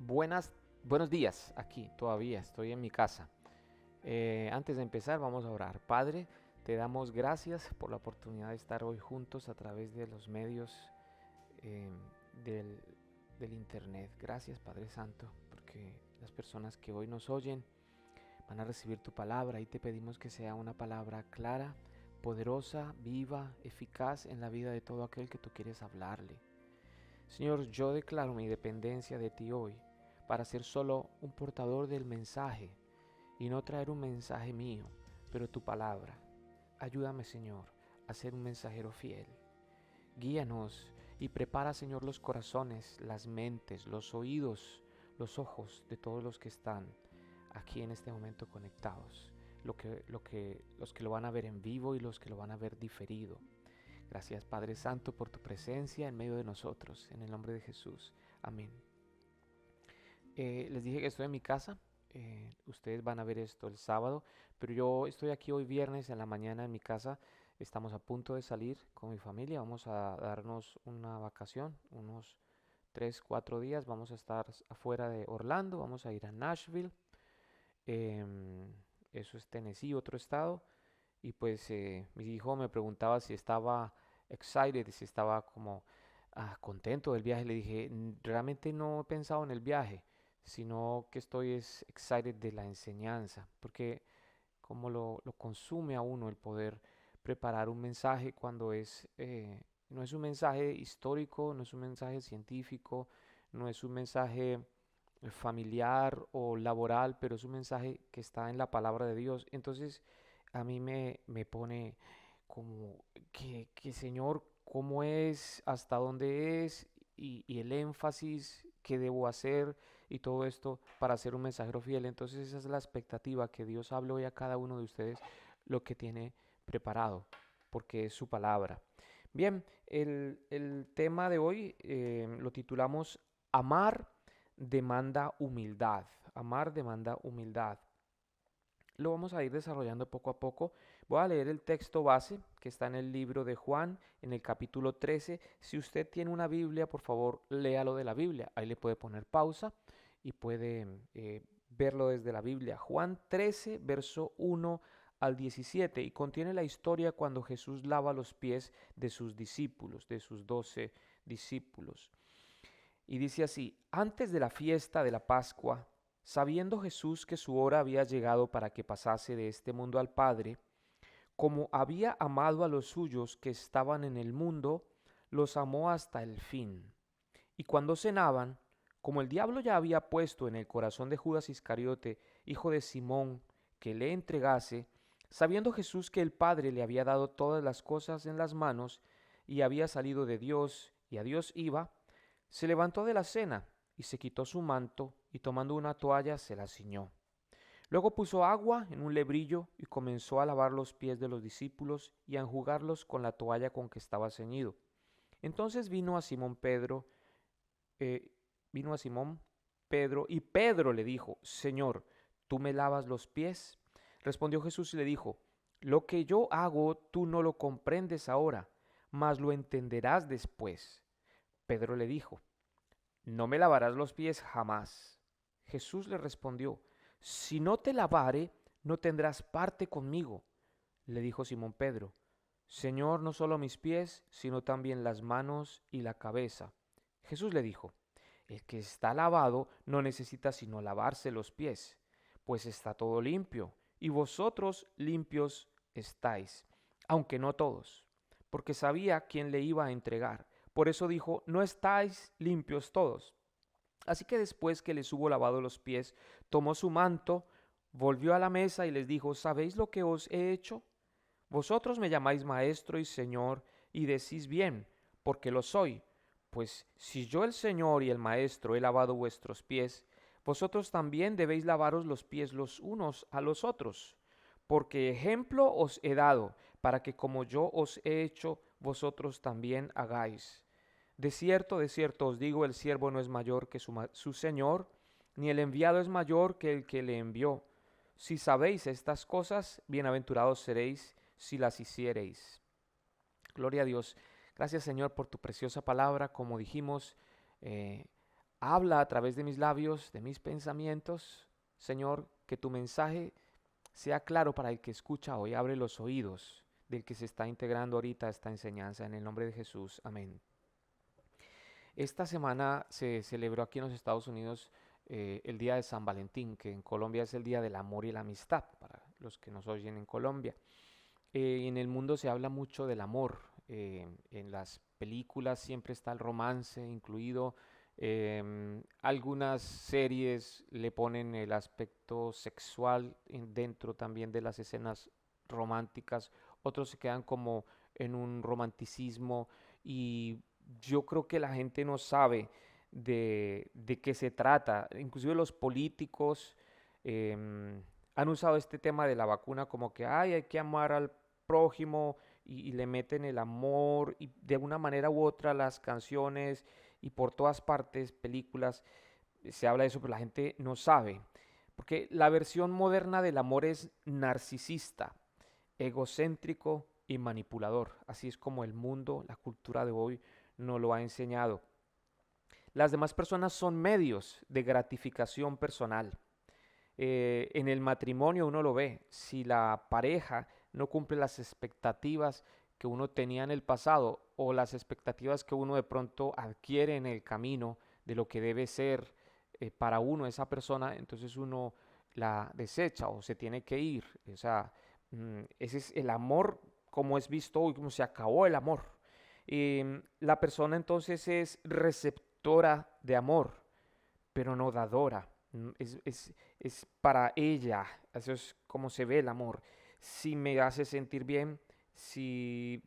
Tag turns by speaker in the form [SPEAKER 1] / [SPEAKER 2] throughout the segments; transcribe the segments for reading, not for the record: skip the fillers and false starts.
[SPEAKER 1] Buenos días, aquí todavía estoy en mi casa. Antes de empezar vamos a orar. Padre, te damos gracias por la oportunidad de estar hoy juntos a través de los medios eh, del, del internet. Gracias Padre Santo, porque las personas que hoy nos oyen van a recibir tu palabra y te pedimos que sea una palabra clara, poderosa, viva, eficaz en la vida de todo aquel que tú quieres hablarle. Señor, yo declaro mi dependencia de ti hoy para ser solo un portador del mensaje y no traer un mensaje mío, pero tu palabra. Ayúdame, Señor, a ser un mensajero fiel. Guíanos y prepara, Señor, los corazones, las mentes, los oídos, los ojos de todos los que están aquí en este momento conectados, los que lo van a ver en vivo y los que lo van a ver diferido. Gracias Padre Santo por tu presencia en medio de nosotros, en el nombre de Jesús. Amén. Les dije que estoy en mi casa, ustedes van a ver esto el sábado, pero yo estoy aquí hoy viernes en la mañana en mi casa. Estamos a punto de salir con mi familia, vamos a darnos una vacación, unos 3, 4 días, vamos a estar afuera de Orlando, vamos a ir a Nashville, em, eso es Tennessee, otro estado. Y pues mi hijo me preguntaba si estaba excited, si estaba como contento del viaje. Le dije, Realmente no he pensado en el viaje, sino que estoy excited de la enseñanza, porque como lo consume a uno el poder preparar un mensaje cuando no es un mensaje histórico, no es un mensaje científico, no es un mensaje familiar o laboral, pero es un mensaje que está en la palabra de Dios. Entonces a mí me pone como que Señor, cómo es, hasta dónde es y el énfasis que debo hacer y todo esto para ser un mensajero fiel. Entonces esa es la expectativa, que Dios hable hoy a cada uno de ustedes lo que tiene preparado, porque es su palabra. Bien, el tema de hoy lo titulamos Amar demanda humildad. Amar demanda humildad. Lo vamos a ir desarrollando poco a poco. Voy a leer el texto base que está en el libro de Juan, en el capítulo 13. Si usted tiene una Biblia, por favor, léalo de la Biblia. Ahí le puede poner pausa y puede verlo desde la Biblia. Juan 13, verso 1 al 17, y contiene la historia cuando Jesús lava los pies de sus discípulos, de sus 12 discípulos. Y dice así: antes de la fiesta de la Pascua, sabiendo Jesús que su hora había llegado para que pasase de este mundo al Padre, como había amado a los suyos que estaban en el mundo, los amó hasta el fin. Y cuando cenaban, como el diablo ya había puesto en el corazón de Judas Iscariote, hijo de Simón, que le entregase, sabiendo Jesús que el Padre le había dado todas las cosas en las manos, y había salido de Dios y a Dios iba, se levantó de la cena y se quitó su manto, y tomando una toalla se la ciñó. Luego puso agua en un lebrillo y comenzó a lavar los pies de los discípulos y a enjugarlos con la toalla con que estaba ceñido. Entonces eh, vino a Simón Pedro, y Pedro le dijo: Señor, ¿tú me lavas los pies? Respondió Jesús y le dijo: lo que yo hago tú no lo comprendes ahora, mas lo entenderás después. Pedro le dijo: no me lavarás los pies jamás. Jesús le respondió: si no te lavare, no tendrás parte conmigo. Le dijo Simón Pedro: Señor, no solo mis pies, sino también las manos y la cabeza. Jesús le dijo: el que está lavado no necesita sino lavarse los pies, pues está todo limpio, y vosotros limpios estáis, aunque no todos, porque sabía quién le iba a entregar. Por eso dijo: no estáis limpios todos. Así que después que les hubo lavado los pies, tomó su manto, volvió a la mesa y les dijo: ¿sabéis lo que os he hecho? Vosotros me llamáis maestro y señor, y decís bien, porque lo soy. Pues si yo el Señor y el Maestro he lavado vuestros pies, vosotros también debéis lavaros los pies los unos a los otros. Porque ejemplo os he dado, para que como yo os he hecho, vosotros también hagáis. De cierto os digo, el siervo no es mayor que su Señor, ni el enviado es mayor que el que le envió. Si sabéis estas cosas, bienaventurados seréis si las hiciereis. Gloria a Dios. Gracias, Señor, por tu preciosa palabra. Como dijimos, eh, Habla a través de mis labios, de mis pensamientos. Señor, que tu mensaje sea claro para el que escucha hoy. Abre los oídos del que se está integrando ahorita esta enseñanza. En el nombre de Jesús. Amén. Esta semana se celebró aquí en los Estados Unidos el Día de San Valentín, que en Colombia es el Día del Amor y la Amistad, para los que nos oyen en Colombia. En el mundo se habla mucho del amor. En las películas siempre está el romance incluido. Algunas series le ponen el aspecto sexual dentro también de las escenas románticas. Otros se quedan como en un romanticismo y yo creo que la gente no sabe de qué se trata. Inclusive los políticos han usado este tema de la vacuna como que "Ay, hay que amar al prójimo" y le meten el amor y de una manera u otra las canciones y por todas partes, películas, se habla de eso, pero la gente no sabe. Porque la versión moderna del amor es narcisista, egocéntrico y manipulador. Así es como el mundo, la cultura de hoy nos lo ha enseñado. Las demás personas son medios de gratificación personal. En el matrimonio uno lo ve, si la pareja no cumple las expectativas que uno tenía en el pasado o las expectativas que uno de pronto adquiere en el camino de lo que debe ser para uno esa persona, entonces uno la desecha o se tiene que ir. O sea, ese es el amor como es visto hoy, como se acabó el amor. La persona entonces es receptora de amor, pero no dadora. Es para ella, eso es como se ve el amor. Si me hace sentir bien, si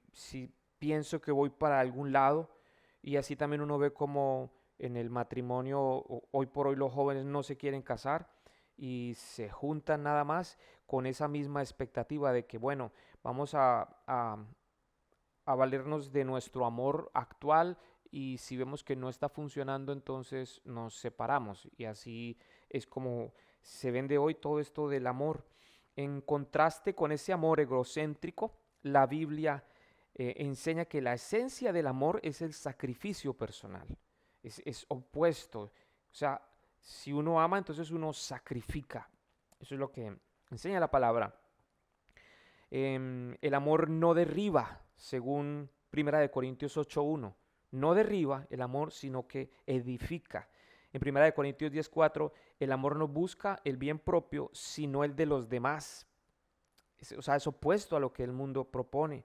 [SPEAKER 1] pienso que voy para algún lado, y así también uno ve como en el matrimonio, hoy por hoy los jóvenes no se quieren casar y se juntan nada más con esa misma expectativa de que, bueno, vamos a valernos de nuestro amor actual y si vemos que no está funcionando, entonces nos separamos. Y así es como se vende hoy todo esto del amor. En contraste con ese amor egocéntrico, la Biblia enseña que la esencia del amor es el sacrificio personal. Es opuesto. O sea, si uno ama, entonces uno sacrifica. Eso es lo que enseña la palabra. El amor no derriba, según Primera de Corintios 8:1. No derriba el amor, sino que edifica. En Primera de Corintios 10:4, el amor no busca el bien propio, sino el de los demás. O sea, es opuesto a lo que el mundo propone.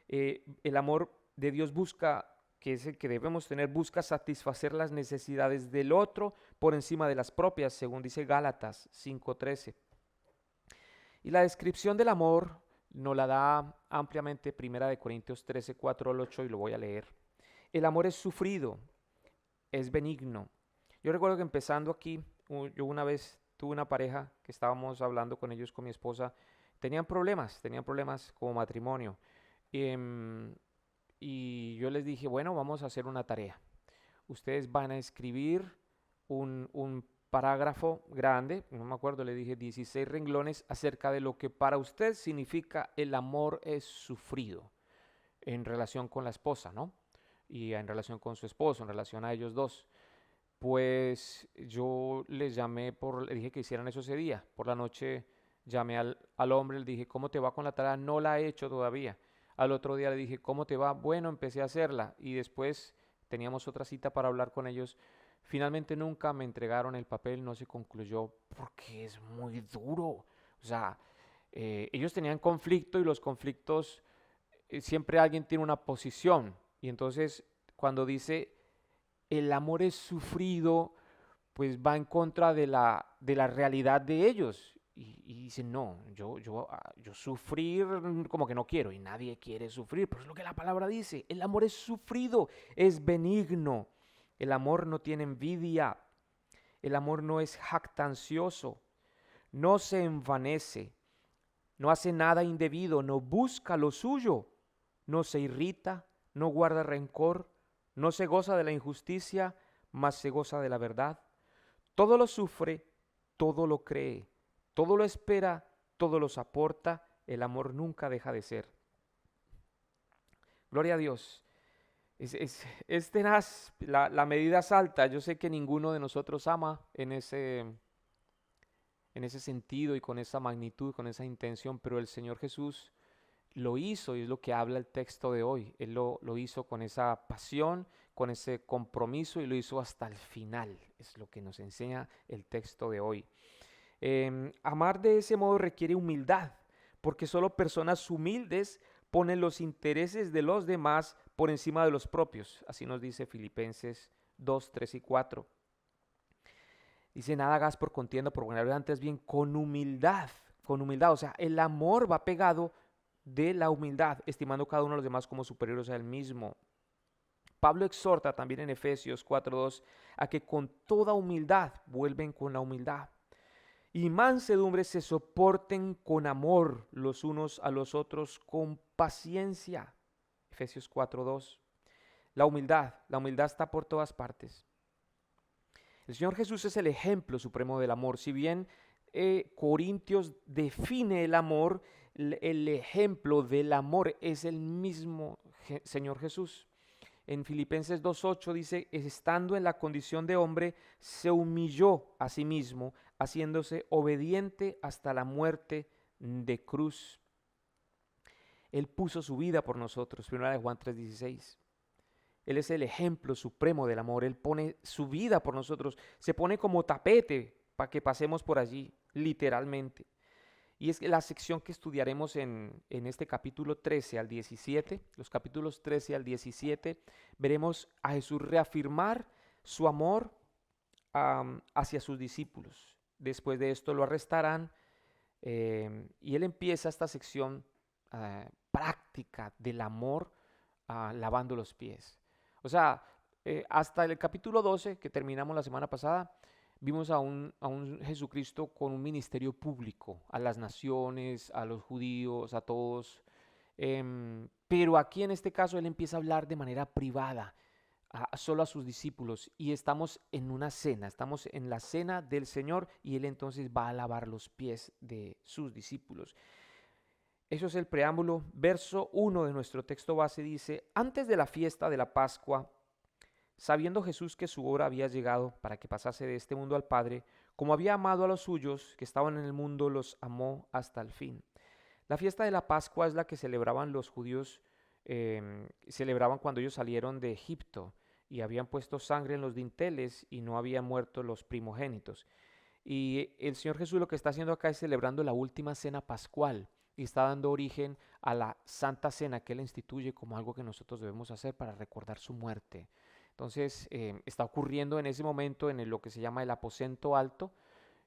[SPEAKER 1] El amor de Dios busca, que es el que debemos tener, busca satisfacer las necesidades del otro por encima de las propias, según dice Gálatas 5:13. Y la descripción del amor nos la da ampliamente Primera de Corintios 13, 4 al 8 y lo voy a leer. El amor es sufrido, es benigno. Yo recuerdo que empezando aquí, yo una vez tuve una pareja que estábamos hablando con ellos, con mi esposa, tenían problemas como matrimonio. Em, y yo les dije, bueno, vamos a hacer una tarea. Ustedes van a escribir un parágrafo grande, no me acuerdo, le dije 16 renglones acerca de lo que para usted significa el amor es sufrido en relación con la esposa, ¿no? Y en relación con su esposo, en relación a ellos dos. Pues yo les llamé, le dije que hicieran eso ese día. Por la noche llamé al hombre, le dije, ¿cómo te va con la tarea? No la he hecho todavía. Al otro día le dije, ¿cómo te va? Bueno, empecé a hacerla. Y después teníamos otra cita para hablar con ellos. Finalmente nunca me entregaron el papel, no se concluyó porque es muy duro. O sea, ellos tenían conflicto y los conflictos, siempre alguien tiene una posición. Y entonces cuando dice el amor es sufrido, pues va en contra de la realidad de ellos. Y dicen, no, yo sufrir como que no quiero y nadie quiere sufrir, pero es lo que la palabra dice, el amor es sufrido, es benigno, el amor no tiene envidia, el amor no es jactancioso, no se envanece, no hace nada indebido, no busca lo suyo, no se irrita, no guarda rencor, no se goza de la injusticia, mas se goza de la verdad. Todo lo sufre, todo lo cree, todo lo espera, todo lo soporta. El amor nunca deja de ser. Gloria a Dios. Es tenaz, la medida es alta. Yo sé que ninguno de nosotros ama en ese sentido y con esa magnitud, con esa intención, pero el Señor Jesús lo hizo y es lo que habla el texto de hoy. Él lo hizo con esa pasión, con ese compromiso y lo hizo hasta el final. Es lo que nos enseña el texto de hoy. Amar de ese modo requiere humildad, porque solo personas humildes ponen los intereses de los demás por encima de los propios. Así nos dice Filipenses 2, 3 y 4. Dice, nada hagas por contienda, por vanagloria, antes bien con humildad, con humildad. O sea, el amor va pegado de la humildad, estimando cada uno de los demás como superiores a él mismo. Pablo exhorta también en Efesios 4:2 a que con toda humildad vuelven con la humildad y mansedumbre se soporten con amor los unos a los otros con paciencia. Efesios 4:2. La humildad está por todas partes. El Señor Jesús es el ejemplo supremo del amor. Si bien Corintios define el amor, el ejemplo del amor es el mismo Señor Jesús. En Filipenses 2:8 dice, estando en la condición de hombre, se humilló a sí mismo, haciéndose obediente hasta la muerte de cruz. Él puso su vida por nosotros, 1 de Juan 3:16. Él es el ejemplo supremo del amor. Él pone su vida por nosotros. Se pone como tapete para que pasemos por allí, literalmente. Y es que la sección que estudiaremos en este capítulo 13 al 17, los capítulos 13 al 17, veremos a Jesús reafirmar su amor hacia sus discípulos. Después de esto lo arrestarán y él empieza esta sección práctica del amor lavando los pies. O sea, hasta el capítulo 12 que terminamos la semana pasada, vimos a un Jesucristo con un ministerio público, a las naciones, a los judíos, a todos. Pero aquí en este caso él empieza a hablar de manera privada, solo a sus discípulos. Y estamos en una cena, estamos en la cena del Señor y él entonces va a lavar los pies de sus discípulos. Eso es el preámbulo. Verso 1 de nuestro texto base dice, antes de la fiesta de la Pascua, sabiendo Jesús que su hora había llegado para que pasase de este mundo al Padre, como había amado a los suyos que estaban en el mundo, los amó hasta el fin. La fiesta de la Pascua es la que celebraban los judíos, celebraban cuando ellos salieron de Egipto y habían puesto sangre en los dinteles y no habían muerto los primogénitos. Y el Señor Jesús lo que está haciendo acá es celebrando la última cena pascual y está dando origen a la Santa Cena que Él instituye como algo que nosotros debemos hacer para recordar su muerte. Entonces está ocurriendo en ese momento en lo que se llama el aposento alto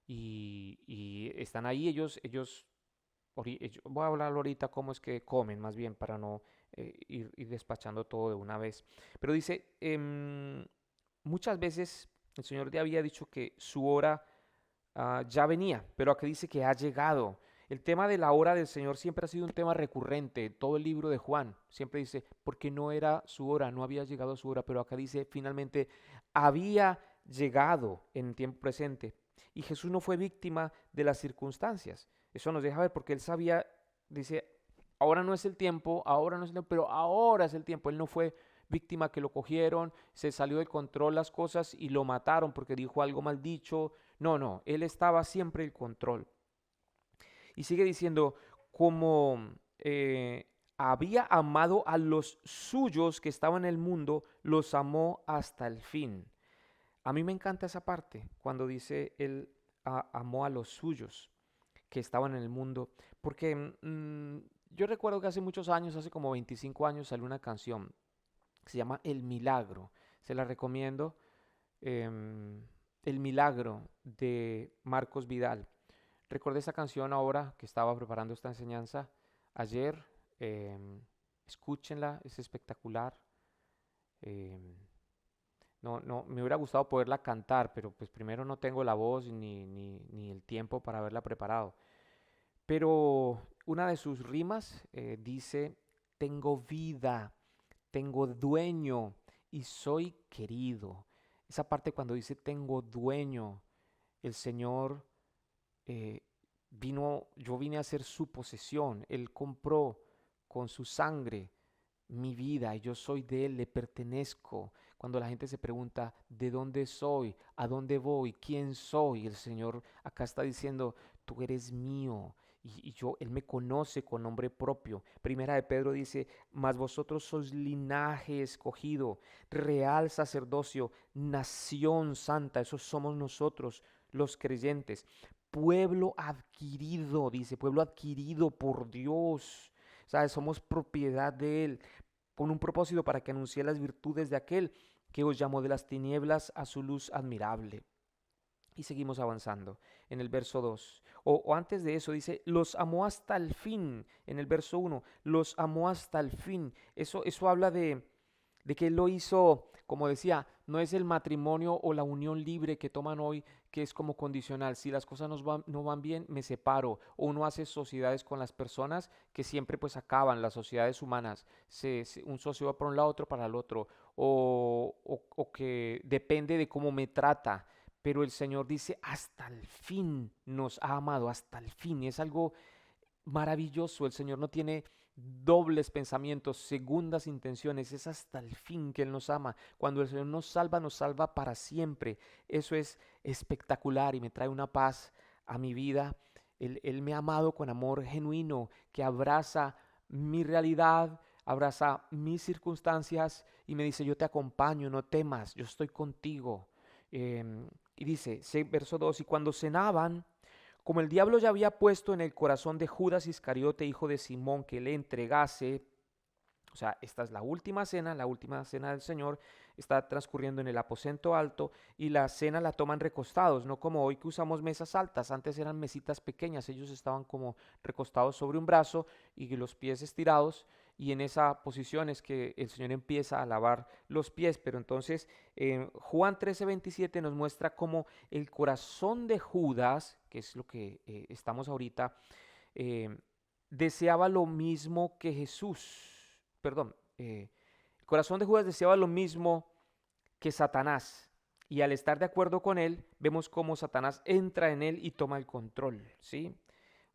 [SPEAKER 1] y están ahí ellos, voy a hablar ahorita cómo es que comen más bien para no ir despachando todo de una vez. Pero dice, muchas veces el Señor ya había dicho que su hora ya venía, pero aquí dice que ha llegado. El tema de la hora del Señor siempre ha sido un tema recurrente, todo el libro de Juan siempre dice, porque no era su hora, no había llegado su hora, pero acá dice finalmente, había llegado en tiempo presente. Y Jesús no fue víctima de las circunstancias. Eso nos deja ver porque él sabía, dice, ahora no es el tiempo, ahora no es el tiempo, pero ahora es el tiempo. Él no fue víctima que lo cogieron, se salió de control las cosas y lo mataron porque dijo algo mal dicho. No, no, él estaba siempre en control. Y sigue diciendo, como había amado a los suyos que estaban en el mundo, los amó hasta el fin. A mí me encanta esa parte, cuando dice él amó a los suyos que estaban en el mundo, porque yo recuerdo que hace muchos años, hace como 25 años, salió una canción que se llama El Milagro. Se la recomiendo. El Milagro de Marcos Vidal. Recordé esa canción ahora que estaba preparando esta enseñanza ayer. Escúchenla, es espectacular. em, no, me hubiera gustado poderla cantar, pero pues primero no tengo la voz ni el tiempo para haberla preparado. Pero una de sus rimas dice, tengo vida, tengo dueño y soy querido. Esa parte cuando dice tengo dueño, el Señor eh, yo vine a ser su posesión, Él compró con su sangre mi vida y yo soy de Él, le pertenezco. Cuando la gente se pregunta, ¿de dónde soy? ¿A dónde voy? ¿Quién soy? El Señor acá está diciendo, tú eres mío. Él me conoce con nombre propio. Primera de Pedro dice, mas vosotros sois linaje escogido, real sacerdocio, nación santa. Esos somos nosotros, los creyentes. Pueblo adquirido, dice, pueblo adquirido por Dios. ¿Sabes? Somos propiedad de Él con un propósito para que anuncie las virtudes de aquel que os llamó de las tinieblas a su luz admirable. Y seguimos avanzando en el verso 2. O antes de eso dice, los amó hasta el fin. En el verso 1, los amó hasta el fin. Eso habla de que Él lo hizo, como decía, no es el matrimonio o la unión libre que toman hoy, que es como condicional. Si las cosas no van bien, me separo. O uno hace sociedades con las personas que siempre pues acaban, las sociedades humanas. Un socio va para un lado, otro para el otro. O que depende de cómo me trata. Pero el Señor dice, hasta el fin nos ha amado, hasta el fin. Y es algo maravilloso. El Señor no tiene dobles pensamientos, segundas intenciones. Es hasta el fin que Él nos ama. Cuando el Señor nos salva para siempre. Eso es espectacular y me trae una paz a mi vida. Él me ha amado con amor genuino que abraza mi realidad, abraza mis circunstancias y me dice, yo te acompaño, no temas, yo estoy contigo. Y dice, verso 2, y cuando cenaban, como el diablo ya había puesto en el corazón de Judas Iscariote, hijo de Simón, que le entregase, o sea, esta es la última cena del Señor, está transcurriendo en el aposento alto y la cena la toman recostados, no como hoy que usamos mesas altas, antes eran mesitas pequeñas, ellos estaban como recostados sobre un brazo y los pies estirados y en esa posición es que el Señor empieza a lavar los pies, pero entonces Juan 13:27 nos muestra cómo el corazón de Judas, que es lo que estamos ahorita, eh, deseaba lo mismo que Jesús, perdón, el corazón de Judas deseaba lo mismo que Satanás. Y al estar de acuerdo con él, vemos cómo Satanás entra en él y toma el control, ¿sí?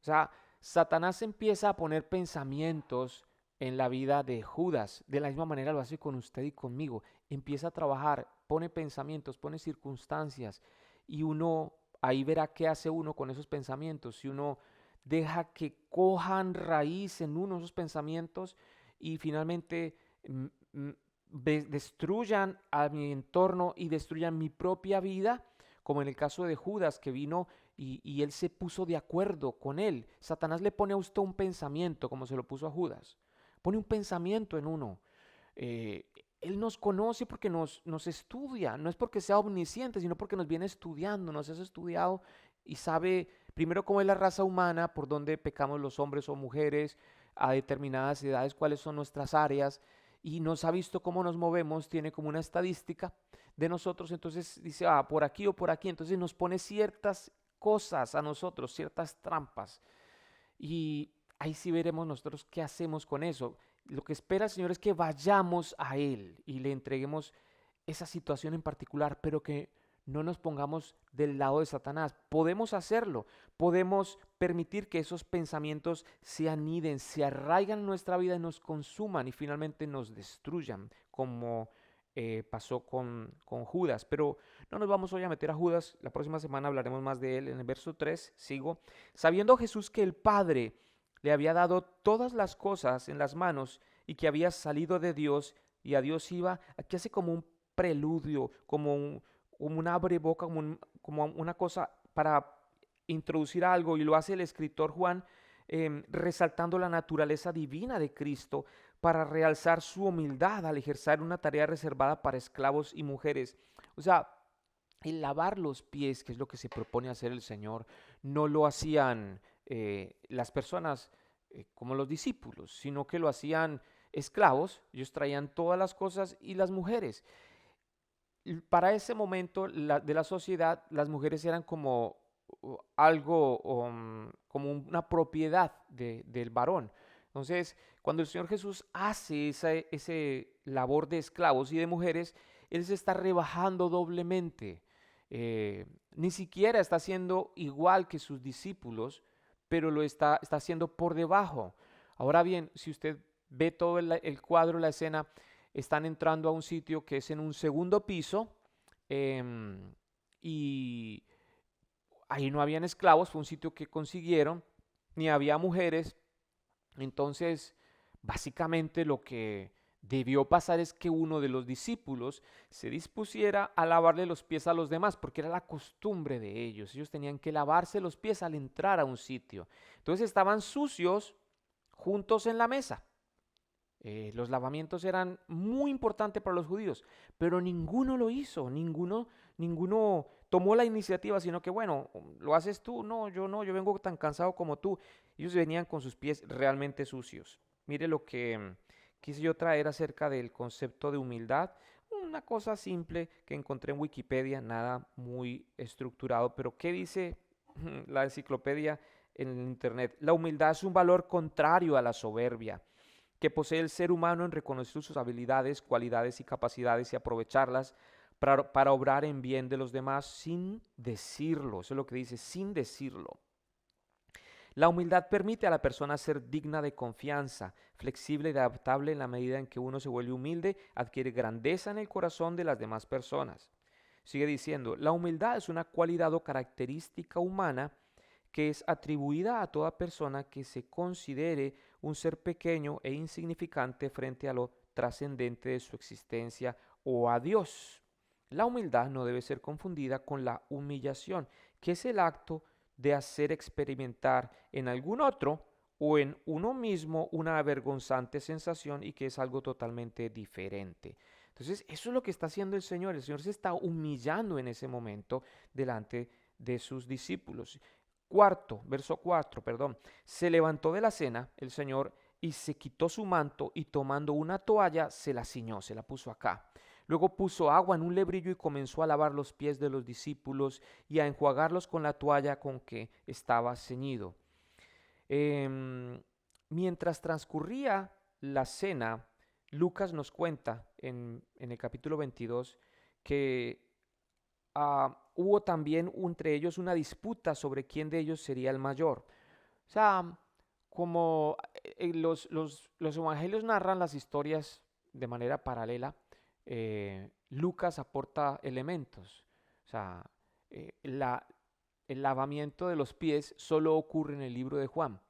[SPEAKER 1] O sea, Satanás empieza a poner pensamientos en la vida de Judas. De la misma manera lo hace con usted y conmigo. Empieza a trabajar, pone pensamientos, pone circunstancias y uno ahí verá qué hace uno con esos pensamientos. Si uno deja que cojan raíz en uno esos pensamientos y finalmente mm, mm, destruyan a mi entorno y destruyan mi propia vida, como en el caso de Judas que vino y él se puso de acuerdo con él. Satanás le pone a usted un pensamiento como se lo puso a Judas. Pone un pensamiento en uno. Eh, Él nos conoce porque nos estudia, no es porque sea omnisciente, sino porque nos viene estudiando, nos has estudiado y sabe primero cómo es la raza humana, por dónde pecamos los hombres o mujeres, a determinadas edades, cuáles son nuestras áreas, y nos ha visto cómo nos movemos, tiene como una estadística de nosotros, entonces dice, por aquí o por aquí, entonces nos pone ciertas cosas a nosotros, ciertas trampas, y ahí sí veremos nosotros qué hacemos con eso. Lo que espera el Señor es que vayamos a Él y le entreguemos esa situación en particular, pero que no nos pongamos del lado de Satanás. Podemos hacerlo, podemos permitir que esos pensamientos se aniden, se arraigan en nuestra vida y nos consuman y finalmente nos destruyan, como pasó con Judas. Pero no nos vamos hoy a meter a Judas, la próxima semana hablaremos más de él. En el verso 3 sigo, sabiendo Jesús que el Padre le había dado todas las cosas en las manos y que había salido de Dios y a Dios iba, aquí hace como un preludio, como un abre boca, como una cosa para introducir algo y lo hace el escritor Juan resaltando la naturaleza divina de Cristo para realzar su humildad al ejercer una tarea reservada para esclavos y mujeres. O sea, el lavar los pies, que es lo que se propone hacer el Señor, no lo hacían las personas como los discípulos, sino que lo hacían esclavos, ellos traían todas las cosas y las mujeres. Para ese momento de la sociedad, las mujeres eran como algo, como una propiedad del varón. Entonces, cuando el Señor Jesús hace ese labor de esclavos y de mujeres, Él se está rebajando doblemente. Ni siquiera está haciendo igual que sus discípulos, pero está haciendo por debajo. Ahora bien, si usted ve todo el cuadro, la escena. Están entrando a un sitio que es en un segundo piso, em, y ahí no habían esclavos, fue un sitio que consiguieron, ni había mujeres. Entonces, básicamente lo que debió pasar es que uno de los discípulos se dispusiera a lavarle los pies a los demás, porque era la costumbre de ellos. Ellos tenían que lavarse los pies al entrar a un sitio. Entonces estaban sucios juntos en la mesa. Los lavamientos eran muy importantes para los judíos, pero ninguno lo hizo, ninguno tomó la iniciativa, sino que bueno, lo haces tú, no, yo vengo tan cansado como tú. Ellos venían con sus pies realmente sucios. Mire lo que quise yo traer acerca del concepto de humildad, una cosa simple que encontré en Wikipedia, nada muy estructurado, pero ¿qué dice la enciclopedia en el internet? La humildad es un valor contrario a la soberbia que posee el ser humano en reconocer sus habilidades, cualidades y capacidades y aprovecharlas para obrar en bien de los demás sin decirlo. Eso es lo que dice, sin decirlo. La humildad permite a la persona ser digna de confianza, flexible y adaptable en la medida en que uno se vuelve humilde, adquiere grandeza en el corazón de las demás personas. Sigue diciendo, la humildad es una cualidad o característica humana que es atribuida a toda persona que se considere un ser pequeño e insignificante frente a lo trascendente de su existencia o a Dios. La humildad no debe ser confundida con la humillación, que es el acto de hacer experimentar en algún otro o en uno mismo una avergonzante sensación y que es algo totalmente diferente. Entonces, eso es lo que está haciendo el Señor. El Señor se está humillando en ese momento delante de sus discípulos. Verso 4, perdón. Se levantó de la cena el Señor y se quitó su manto y tomando una toalla se la ciñó, se la puso acá. Luego puso agua en un lebrillo y comenzó a lavar los pies de los discípulos y a enjuagarlos con la toalla con que estaba ceñido. Em, Mientras transcurría la cena, Lucas nos cuenta en el capítulo 22 que hubo también entre ellos una disputa sobre quién de ellos sería el mayor. O sea, como los evangelios narran las historias de manera paralela, Lucas aporta elementos. O sea, el lavamiento de los pies solo ocurre en el libro de Juan,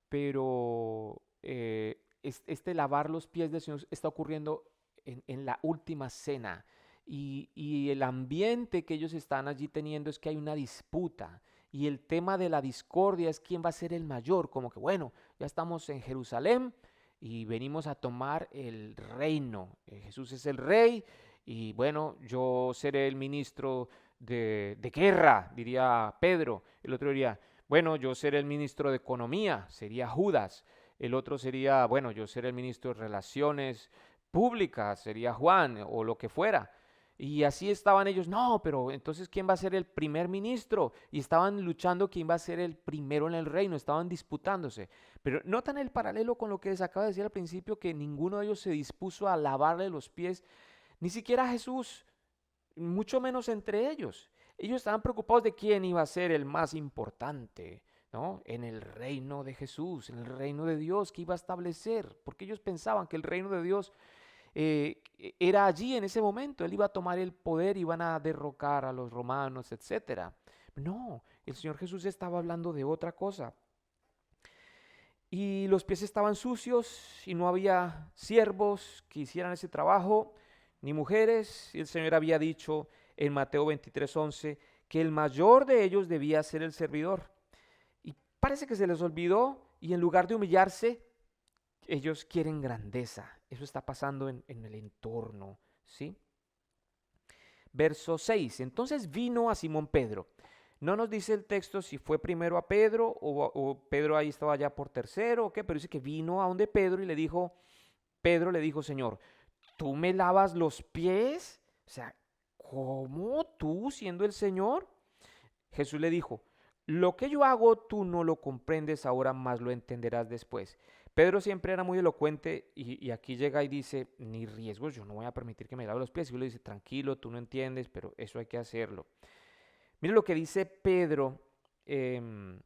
[SPEAKER 1] pero este lavar los pies del Señor está ocurriendo en la última cena. Y el ambiente que ellos están allí teniendo es que hay una disputa. Y el tema de la discordia es quién va a ser el mayor. Como que bueno, ya estamos en Jerusalén y venimos a tomar el reino. Jesús es el rey y bueno, yo seré el ministro de guerra, diría Pedro. El otro diría, bueno, yo seré el ministro de economía, sería Judas. El otro sería, bueno, yo seré el ministro de relaciones públicas, sería Juan o lo que fuera. Y así estaban ellos, no, pero entonces ¿quién va a ser el primer ministro? Y estaban luchando quién va a ser el primero en el reino, estaban disputándose. Pero notan el paralelo con lo que les acabo de decir al principio, que ninguno de ellos se dispuso a lavarle los pies, ni siquiera Jesús, mucho menos entre ellos. Ellos estaban preocupados de quién iba a ser el más importante, ¿no? En el reino de Jesús, en el reino de Dios que iba a establecer, porque ellos pensaban que el reino de Dios era allí en ese momento. Él iba a tomar el poder, iban a derrocar a los romanos, etcétera. No, el Señor Jesús estaba hablando de otra cosa. Y los pies estaban sucios y no había siervos que hicieran ese trabajo, ni mujeres. Y el Señor había dicho en Mateo 23:11 que el mayor de ellos debía ser el servidor. Y parece que se les olvidó y en lugar de humillarse, ellos quieren grandeza. Eso está pasando en el entorno, ¿sí? Verso 6. Entonces vino a Simón Pedro. No nos dice el texto si fue primero a Pedro o Pedro ahí estaba ya por tercero o qué, pero dice que vino a donde Pedro y le dijo, Pedro le dijo, Señor, ¿tú me lavas los pies? O sea, ¿cómo tú siendo el Señor? Jesús le dijo, lo que yo hago tú no lo comprendes ahora, más lo entenderás después. Pedro siempre era muy elocuente y aquí llega y dice, ni riesgos, yo no voy a permitir que me lave los pies. Y él le dice, tranquilo, tú no entiendes, pero eso hay que hacerlo. Mire lo que dice Pedro, em,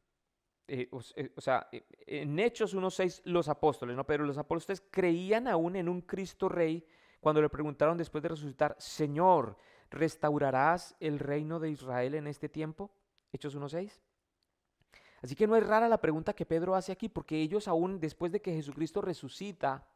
[SPEAKER 1] En Hechos 1:6 los apóstoles, ¿no? Pero los apóstoles creían aún en un Cristo Rey cuando le preguntaron después de resucitar, Señor, ¿restaurarás el reino de Israel en este tiempo? Hechos 1:6. Así que no es rara la pregunta que Pedro hace aquí, porque ellos aún después de que Jesucristo resucita,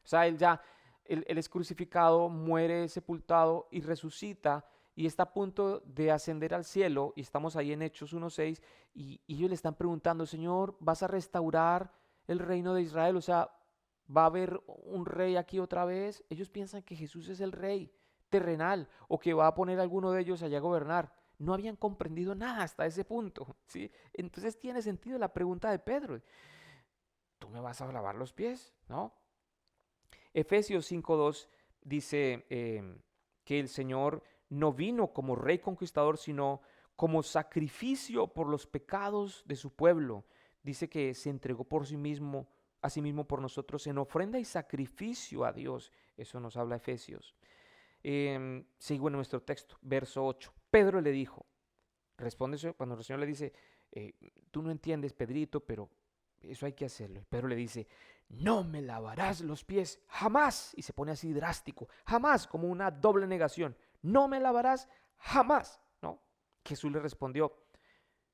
[SPEAKER 1] o sea, él es crucificado, muere, sepultado y resucita y está a punto de ascender al cielo, y estamos ahí en Hechos 1:6, y ellos le están preguntando, Señor, ¿vas a restaurar el reino de Israel? O sea, ¿va a haber un rey aquí otra vez? Ellos piensan que Jesús es el rey terrenal o que va a poner a alguno de ellos allá a gobernar. No habían comprendido nada hasta ese punto, ¿sí? Entonces tiene sentido la pregunta de Pedro. ¿Tú me vas a lavar los pies? ¿No? Efesios 5:2 dice que el Señor no vino como rey conquistador, sino como sacrificio por los pecados de su pueblo. Dice que se entregó por sí mismo, a sí mismo por nosotros, en ofrenda y sacrificio a Dios. Eso nos habla Efesios. Sigo en nuestro texto, verso 8. Pedro le dijo, responde eso cuando el Señor le dice, eh, tú no entiendes, Pedrito, pero eso hay que hacerlo. Y Pedro le dice, no me lavarás los pies jamás. Y se pone así drástico, jamás, como una doble negación. No me lavarás jamás, ¿no? Jesús le respondió,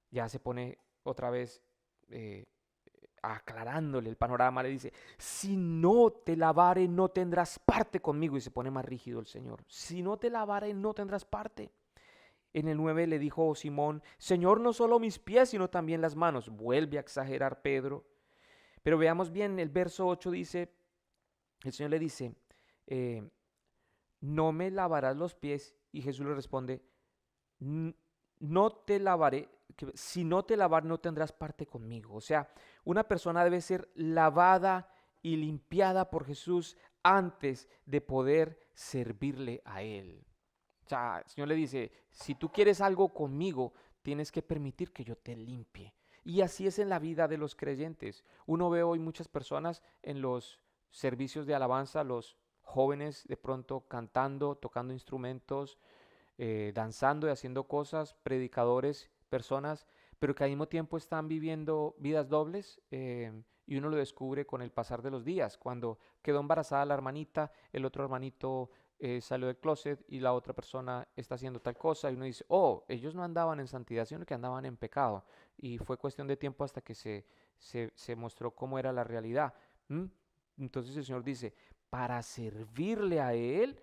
[SPEAKER 1] ya se pone otra vez eh, aclarándole el panorama, le dice, si no te lavare no tendrás parte conmigo. Y se pone más rígido el Señor, si no te lavare no tendrás parte. En el 9 le dijo Simón, Señor, no solo mis pies, sino también las manos. Vuelve a exagerar Pedro. Pero veamos bien, el verso 8 dice, el Señor le dice, eh, no me lavarás los pies. Y Jesús le responde, no te lavaré, si no te lavar no tendrás parte conmigo. O sea, una persona debe ser lavada y limpiada por Jesús antes de poder servirle a Él. O sea, el Señor le dice, si tú quieres algo conmigo, tienes que permitir que yo te limpie. Y así es en la vida de los creyentes. Uno ve hoy muchas personas en los servicios de alabanza, los jóvenes de pronto cantando, tocando instrumentos, danzando y haciendo cosas, predicadores, personas, pero que al mismo tiempo están viviendo vidas dobles, y uno lo descubre con el pasar de los días. Cuando quedó embarazada la hermanita, el otro hermanito salió del closet y la otra persona está haciendo tal cosa y uno dice, oh, ellos no andaban en santidad, sino que andaban en pecado. Y fue cuestión de tiempo hasta que se mostró cómo era la realidad. ¿Mm? Entonces el Señor dice, para servirle a Él,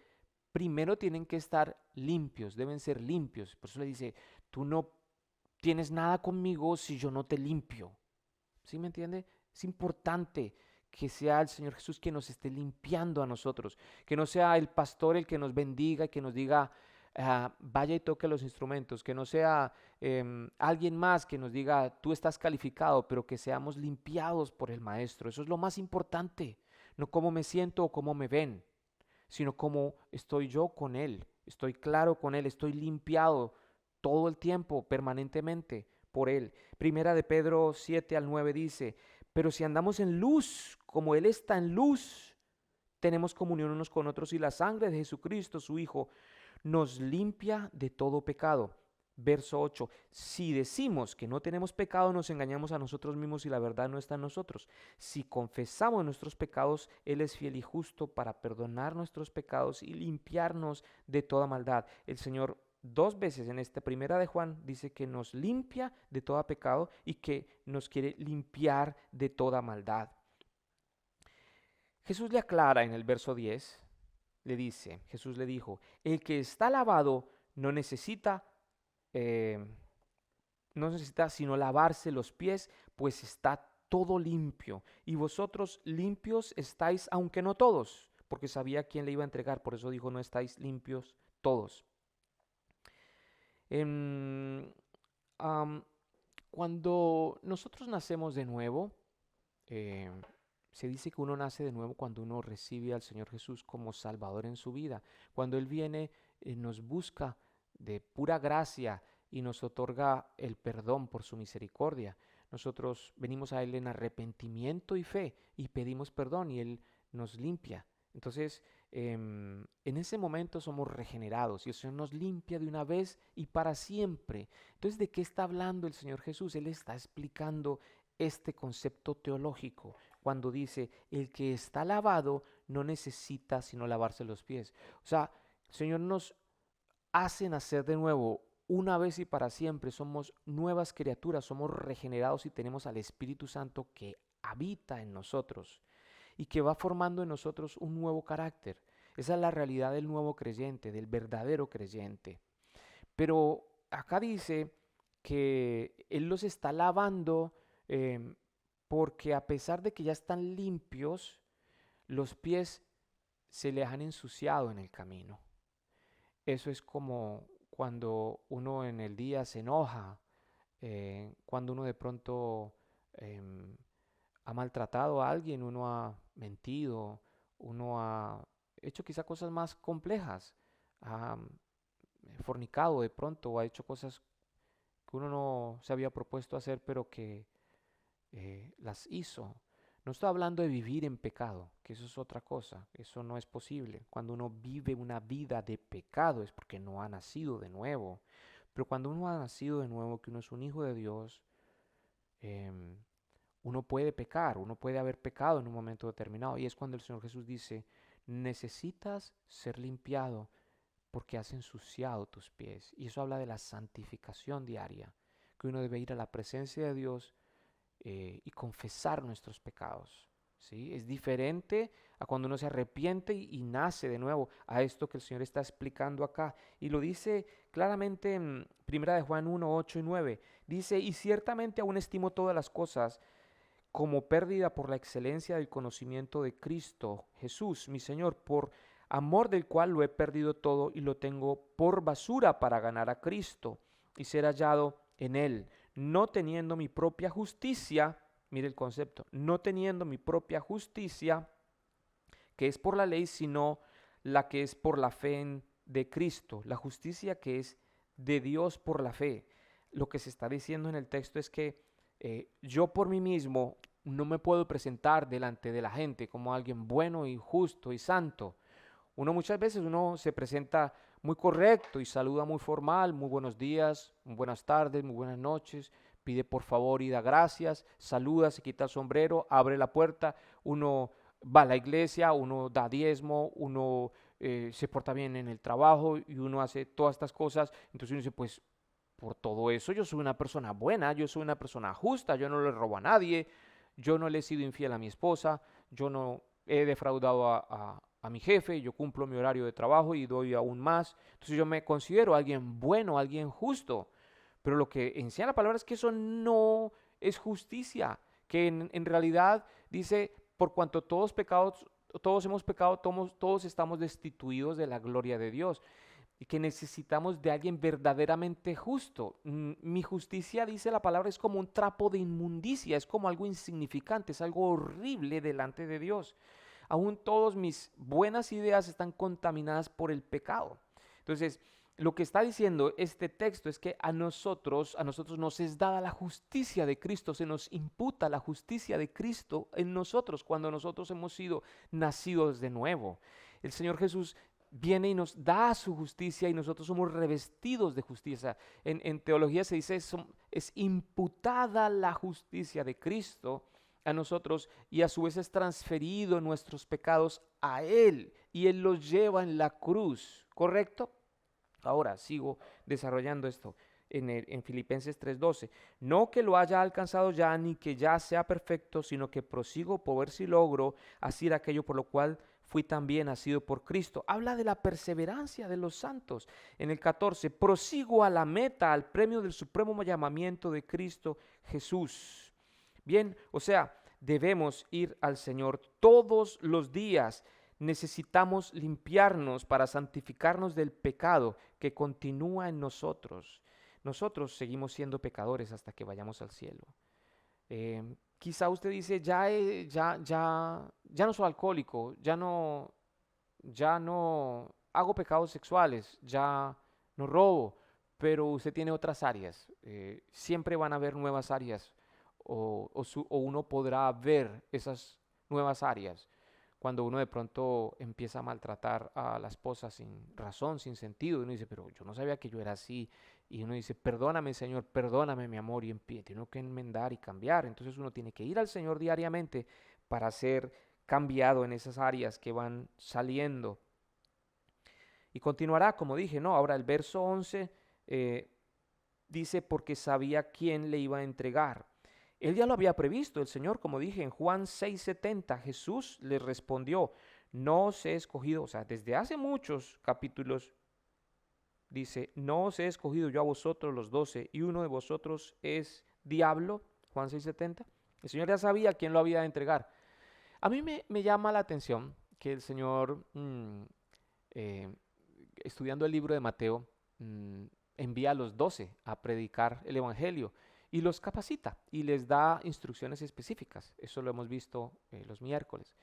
[SPEAKER 1] primero tienen que estar limpios, deben ser limpios. Por eso le dice, tú no tienes nada conmigo si yo no te limpio. ¿Sí me entiende? Es importante que sea el Señor Jesús quien nos esté limpiando a nosotros, que no sea el pastor el que nos bendiga y que nos diga, vaya y toque los instrumentos, que no sea alguien más que nos diga, tú estás calificado, pero que seamos limpiados por el Maestro. Eso es lo más importante, no cómo me siento o cómo me ven, sino cómo estoy yo con Él, estoy claro con Él, estoy limpiado todo el tiempo, permanentemente por Él. Primera de Pedro 7 al 9 dice, pero si andamos en luz, como Él está en luz, tenemos comunión unos con otros y la sangre de Jesucristo, su Hijo, nos limpia de todo pecado. Verso 8, si decimos que no tenemos pecado, nos engañamos a nosotros mismos y la verdad no está en nosotros. Si confesamos nuestros pecados, Él es fiel y justo para perdonar nuestros pecados y limpiarnos de toda maldad. El Señor dos veces en esta primera de Juan dice que nos limpia de todo pecado y que nos quiere limpiar de toda maldad. Jesús le aclara en el verso 10, le dice, Jesús le dijo, el que está lavado no necesita eh, no necesita sino lavarse los pies, pues está todo limpio. Y vosotros limpios estáis, aunque no todos, porque sabía quién le iba a entregar, por eso dijo, no estáis limpios todos. Em, am, Cuando nosotros nacemos de nuevo, eh, se dice que uno nace de nuevo cuando uno recibe al Señor Jesús como Salvador en su vida. Cuando Él viene, nos busca de pura gracia y nos otorga el perdón por su misericordia. Nosotros venimos a Él en arrepentimiento y fe y pedimos perdón y Él nos limpia. Entonces, en ese momento somos regenerados y el Señor nos limpia de una vez y para siempre. Entonces, ¿de qué está hablando el Señor Jesús? Él está explicando este concepto teológico cuando dice, el que está lavado no necesita sino lavarse los pies. O sea, el Señor nos hace nacer de nuevo una vez y para siempre. Somos nuevas criaturas, somos regenerados y tenemos al Espíritu Santo que habita en nosotros y que va formando en nosotros un nuevo carácter. Esa es la realidad del nuevo creyente, del verdadero creyente. Pero acá dice que Él los está lavando porque a pesar de que ya están limpios, los pies se les han ensuciado en el camino. Eso es como cuando uno en el día se enoja, cuando uno de pronto em, ha maltratado a alguien, uno ha mentido, uno ha hecho quizá cosas más complejas, ha fornicado de pronto o ha hecho cosas que uno no se había propuesto hacer, pero que las hizo. No estoy hablando de vivir en pecado, que eso es otra cosa, eso no es posible. Cuando uno vive una vida de pecado es porque no ha nacido de nuevo. Pero cuando uno ha nacido de nuevo, que uno es un hijo de Dios, em, uno puede pecar, uno puede haber pecado en un momento determinado. Y es cuando el Señor Jesús dice, necesitas ser limpiado porque has ensuciado tus pies. Y eso habla de la santificación diaria, que uno debe ir a la presencia de Dios y confesar nuestros pecados. ¿Sí? Es diferente a cuando uno se arrepiente y nace de nuevo, a esto que el Señor está explicando acá. Y lo dice claramente en 1 de Juan 1, 8 y 9. Dice, y ciertamente aún estimo todas las cosas como pérdida por la excelencia del conocimiento de Cristo Jesús, mi Señor, por amor del cual lo he perdido todo y lo tengo por basura para ganar a Cristo y ser hallado en Él, no teniendo mi propia justicia, mire el concepto, no teniendo mi propia justicia, que es por la ley, sino la que es por la fe de Cristo, la justicia que es de Dios por la fe. Lo que se está diciendo en el texto es que yo por mí mismo no me puedo presentar delante de la gente como alguien bueno y justo y santo. Uno muchas veces uno se presenta muy correcto y saluda muy formal, muy buenos días, muy buenas tardes, muy buenas noches, pide por favor y da gracias, saluda, se quita el sombrero, abre la puerta, uno va a la iglesia, uno da diezmo, uno se porta bien en el trabajo y uno hace todas estas cosas. Entonces uno dice, pues por todo eso yo soy una persona buena, yo soy una persona justa, yo no le robo a nadie, yo no le he sido infiel a mi esposa, yo no he defraudado a mi jefe, yo cumplo mi horario de trabajo y doy aún más. Entonces yo me considero alguien bueno, alguien justo. Pero lo que enseña la palabra es que eso no es justicia, que en realidad dice, por cuanto todos hemos pecado, todos estamos destituidos de la gloria de Dios y que necesitamos de alguien verdaderamente justo. Mi justicia, dice la palabra, es como un trapo de inmundicia, es como algo insignificante, es algo horrible delante de Dios. Aún todas mis buenas ideas están contaminadas por el pecado. Entonces, lo que está diciendo este texto es que a nosotros nos es dada la justicia de Cristo, se nos imputa la justicia de Cristo en nosotros cuando nosotros hemos sido nacidos de nuevo. El Señor Jesús viene y nos da su justicia y nosotros somos revestidos de justicia. En teología se dice, es imputada la justicia de Cristo a nosotros y a su vez es transferido nuestros pecados a Él y Él los lleva en la cruz, ¿correcto? Ahora sigo desarrollando esto en Filipenses 3:12. No que lo haya alcanzado ya ni que ya sea perfecto, sino que prosigo por ver si logro hacer aquello por lo cual fui también nacido por Cristo. Habla de la perseverancia de los santos. En el 14, prosigo a la meta, al premio del supremo llamamiento de Cristo Jesús. Bien, o sea, debemos ir al Señor todos los días. Necesitamos limpiarnos para santificarnos del pecado que continúa en nosotros. Nosotros seguimos siendo pecadores hasta que vayamos al cielo. Quizá usted dice, ya no soy alcohólico, ya no hago pecados sexuales, ya no robo, pero usted tiene otras áreas. Siempre van a haber nuevas áreas o uno podrá ver esas nuevas áreas cuando uno de pronto empieza a maltratar a la esposa sin razón, sin sentido. Uno dice, pero yo no sabía que yo era así. y uno dice, perdóname Señor, perdóname mi amor, y tiene que enmendar y cambiar. Entonces uno tiene que ir al Señor diariamente para ser cambiado en esas áreas que van saliendo. Y continuará, como dije, ¿no? Ahora el verso 11 dice, porque sabía quién le iba a entregar. Él ya lo había previsto, el Señor, como dije, en Juan 6:70, Jesús les respondió, no os he escogido, o sea, desde hace muchos capítulos, dice, no os he escogido yo a vosotros los 12, y uno de vosotros es diablo, Juan 6:70. El Señor ya sabía quién lo había de entregar. A mí me llama la atención que el Señor, eh, estudiando el libro de Mateo, mm, envía a los 12 a predicar el Evangelio y los capacita y les da instrucciones específicas. Eso lo hemos visto los miércoles.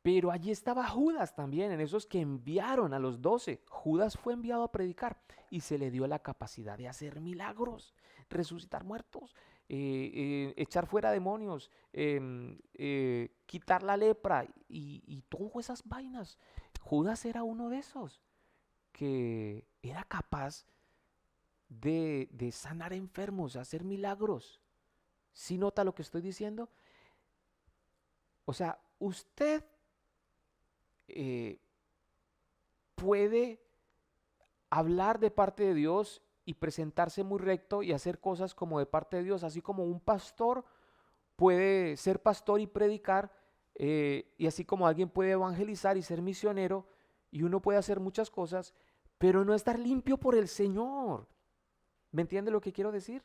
[SPEAKER 1] Pero allí estaba Judas también, en esos que enviaron a los 12. Judas fue enviado a predicar y se le dio la capacidad de hacer milagros, resucitar muertos, echar fuera demonios, quitar la lepra y todas esas vainas. Judas era uno de esos que era capaz de sanar enfermos, hacer milagros. ¿Sí nota lo que estoy diciendo? O sea, usted eh, puede hablar de parte de Dios y presentarse muy recto y hacer cosas como de parte de Dios, así como un pastor puede ser pastor y predicar, y así como alguien puede evangelizar y ser misionero, y uno puede hacer muchas cosas, pero no estar limpio por el Señor. ¿Me entiende lo que quiero decir?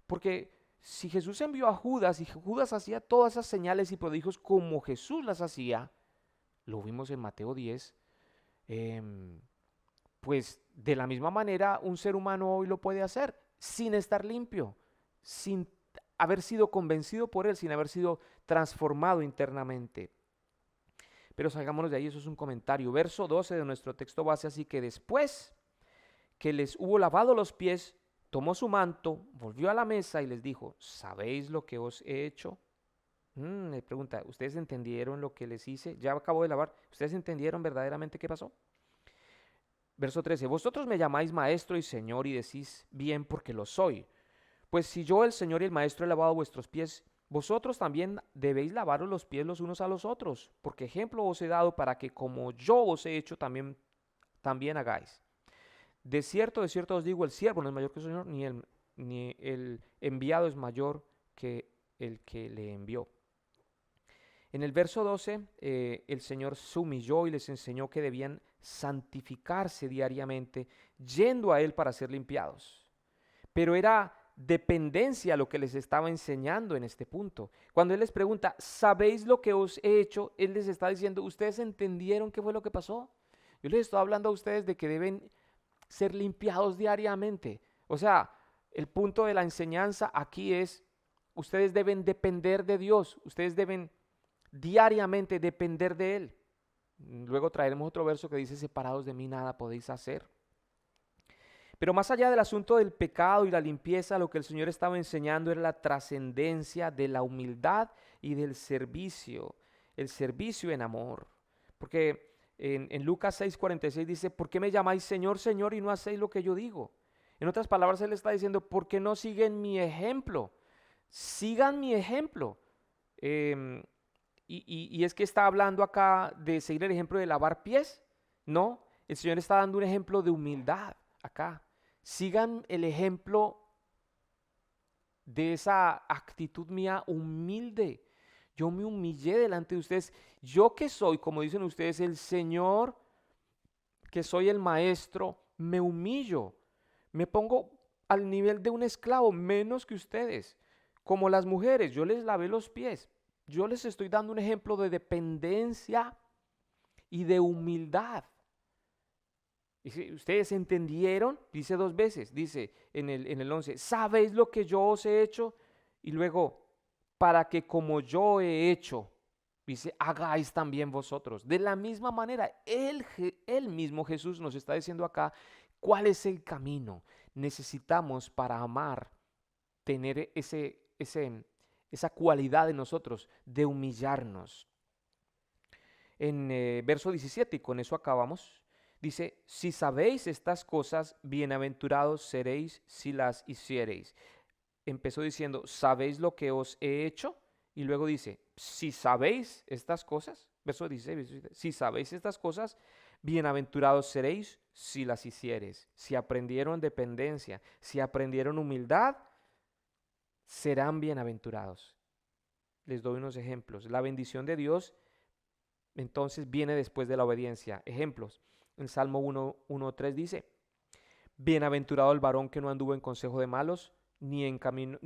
[SPEAKER 1] Porque si Jesús envió a Judas y Judas hacía todas esas señales y prodigios como Jesús las hacía, lo vimos en Mateo 10, pues de la misma manera un ser humano hoy lo puede hacer sin estar limpio, sin haber sido convencido por él, sin haber sido transformado internamente. Pero salgámonos de ahí, eso es un comentario. Verso 12 de nuestro texto base, así que después que les hubo lavado los pies, tomó su manto, volvió a la mesa y les dijo, ¿sabéis lo que os he hecho? Le pregunta, ¿ustedes entendieron lo que les hice? Ya acabo de lavar, ¿ustedes entendieron verdaderamente qué pasó? Verso 13, vosotros me llamáis maestro y señor y decís bien porque lo soy. Pues si yo, el Señor y el Maestro, he lavado vuestros pies, vosotros también debéis lavaros los pies los unos a los otros, porque ejemplo os he dado para que como yo os he hecho, también hagáis. De cierto os digo, el siervo no es mayor que su Señor, ni el enviado es mayor que el que le envió. En el verso 12, el Señor se humilló y les enseñó que debían santificarse diariamente, yendo a Él para ser limpiados. Pero era dependencia lo que les estaba enseñando en este punto. Cuando Él les pregunta, ¿sabéis lo que os he hecho? Él les está diciendo, ¿ustedes entendieron qué fue lo que pasó? Yo les estoy hablando a ustedes de que deben ser limpiados diariamente. O sea, el punto de la enseñanza aquí es, ustedes deben depender de Dios, ustedes deben diariamente depender de Él. Luego traeremos otro verso que dice, separados de mí nada podéis hacer. Pero más allá del asunto del pecado y la limpieza, lo que el Señor estaba enseñando era la trascendencia de la humildad y del servicio, el servicio en amor. Porque en Lucas 6:46 dice, ¿por qué me llamáis Señor, Señor y no hacéis lo que yo digo? En otras palabras, Él está diciendo, ¿por qué no siguen mi ejemplo? Sigan mi ejemplo. Y es que está hablando acá de seguir el ejemplo de lavar pies. No, el Señor está dando un ejemplo de humildad acá. Sigan el ejemplo de esa actitud mía humilde. Yo me humillé delante de ustedes. Yo que soy, como dicen ustedes, el Señor, que soy el maestro, me humillo. Me pongo al nivel de un esclavo, menos que ustedes. Como las mujeres, yo les lavé los pies. Yo les estoy dando un ejemplo de dependencia y de humildad. Y si ustedes entendieron, dice dos veces, dice en el 11, ¿sabéis lo que yo os he hecho? Y luego, para que como yo he hecho, dice, hagáis también vosotros. De la misma manera, él mismo Jesús nos está diciendo acá, ¿cuál es el camino? Necesitamos para amar, tener esa cualidad de nosotros, de humillarnos. En verso 17, y con eso acabamos, Dice, si sabéis estas cosas, bienaventurados seréis si las hiciereis. Empezó diciendo, ¿sabéis lo que os he hecho? Y luego dice, si sabéis estas cosas, verso 16, si sabéis estas cosas, bienaventurados seréis si las hiciereis. Si aprendieron dependencia, si aprendieron humildad, serán bienaventurados. Les doy unos ejemplos. La bendición de Dios entonces viene después de la obediencia. Ejemplos. En Salmo 1:3 dice, bienaventurado el varón que no anduvo en consejo de malos, ni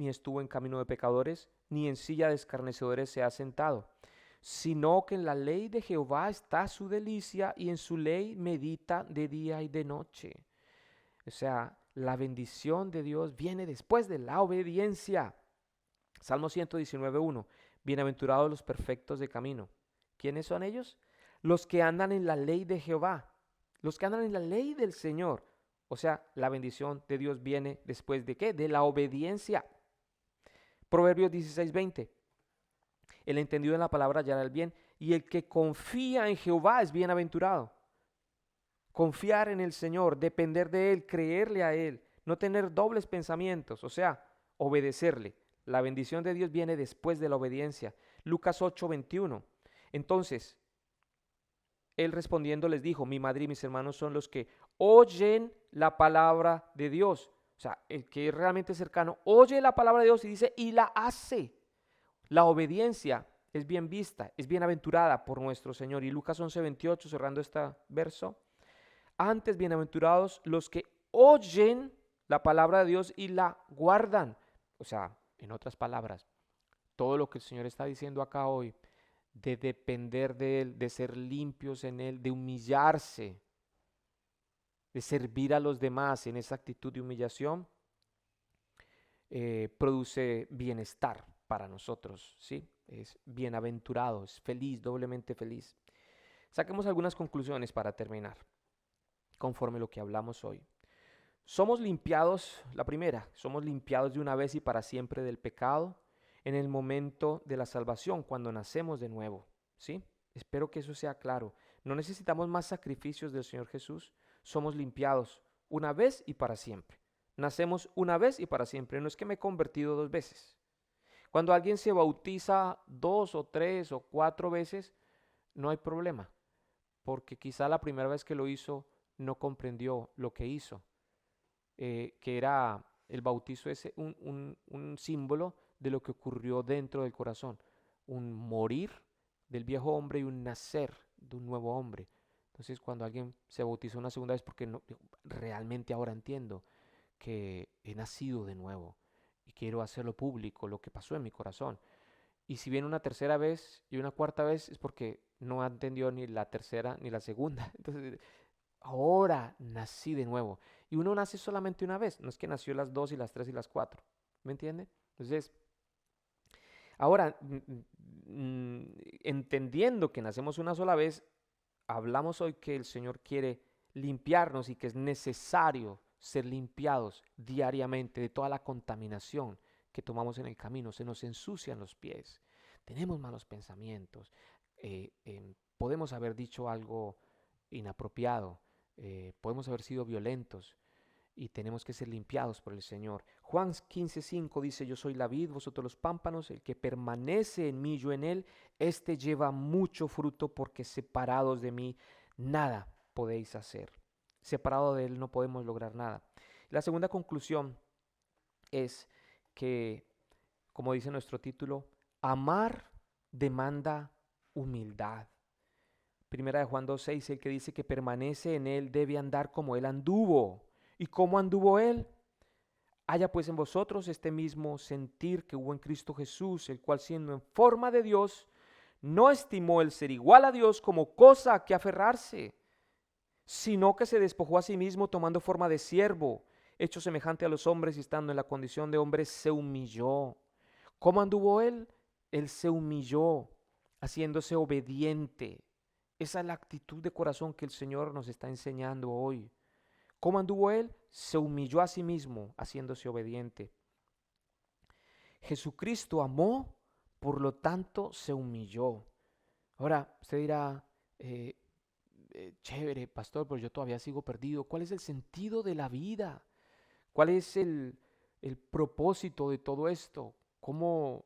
[SPEAKER 1] estuvo en camino de pecadores, ni en silla de escarnecedores se ha sentado, sino que en la ley de Jehová está su delicia, y en su ley medita de día y de noche. O sea, la bendición de Dios viene después de la obediencia. Salmo 119:1, bienaventurados los perfectos de camino. ¿Quiénes son ellos? Los que andan en la ley de Jehová, los que andan en la ley del Señor. O sea, la bendición de Dios viene después de ¿qué? De la obediencia. Proverbios 16:20. El entendido en la palabra hallará el bien, y el que confía en Jehová es bienaventurado. Confiar en el Señor, depender de Él, creerle a Él, no tener dobles pensamientos, o sea, obedecerle. La bendición de Dios viene después de la obediencia. Lucas 8:21. Entonces, él respondiendo les dijo, mi madre y mis hermanos son los que oyen la palabra de Dios. O sea, el que es realmente cercano oye la palabra de Dios y dice, y la hace. La obediencia es bien vista, es bienaventurada por nuestro Señor. Y Lucas 11:28, cerrando este verso, antes bienaventurados los que oyen la palabra de Dios y la guardan. O sea, en otras palabras, todo lo que el Señor está diciendo acá hoy, de depender de Él, de ser limpios en Él, de humillarse, de servir a los demás en esa actitud de humillación, produce bienestar para nosotros, ¿sí? Es bienaventurado, es feliz, doblemente feliz. Saquemos algunas conclusiones para terminar, conforme lo que hablamos hoy. Somos limpiados, la primera, somos limpiados de una vez y para siempre del pecado en el momento de la salvación, cuando nacemos de nuevo, ¿sí? Espero que eso sea claro. No necesitamos más sacrificios del Señor Jesús. Somos limpiados una vez y para siempre. Nacemos una vez y para siempre. No es que me he convertido 2 veces. Cuando alguien se bautiza 2 o 3 o 4 veces, no hay problema, porque quizá la primera vez que lo hizo no comprendió lo que hizo, que era el bautizo es un símbolo de lo que ocurrió dentro del corazón, un morir del viejo hombre y un nacer de un nuevo hombre. Entonces, cuando alguien se bautizó una segunda vez, porque no, realmente ahora entiendo que he nacido de nuevo y quiero hacerlo público, lo que pasó en mi corazón. Y si viene una tercera vez y una cuarta vez, es porque no ha entendido ni la tercera ni la segunda. Entonces, ahora nací de nuevo. Y uno nace solamente una vez, no es que nació las 2 y las 3 y las 4. ¿Me entiende? Entonces, ahora, entendiendo que nacemos una sola vez, hablamos hoy que el Señor quiere limpiarnos y que es necesario ser limpiados diariamente de toda la contaminación que tomamos en el camino. Se nos ensucian los pies, tenemos malos pensamientos, podemos haber dicho algo inapropiado, podemos haber sido violentos y tenemos que ser limpiados por el Señor. Juan 15:5 dice, yo soy la vid, vosotros los pámpanos, el que permanece en mí, yo en él, este lleva mucho fruto, porque separados de mí nada podéis hacer. Separado de él no podemos lograr nada. La segunda conclusión es que, como dice nuestro título, amar demanda humildad. Primera de Juan 2:6, el que dice que permanece en él debe andar como él anduvo. ¿Y cómo anduvo él? Haya pues en vosotros este mismo sentir que hubo en Cristo Jesús, el cual siendo en forma de Dios, no estimó el ser igual a Dios como cosa a que aferrarse, sino que se despojó a sí mismo tomando forma de siervo, hecho semejante a los hombres y estando en la condición de hombre, se humilló. ¿Cómo anduvo él? Él se humilló, haciéndose obediente. Esa es la actitud de corazón que el Señor nos está enseñando hoy. ¿Cómo anduvo él? Se humilló a sí mismo, haciéndose obediente. Jesucristo amó, por lo tanto se humilló. Ahora, usted dirá, chévere, pastor, pero yo todavía sigo perdido. ¿Cuál es el sentido de la vida? ¿Cuál es el propósito de todo esto? ¿Cómo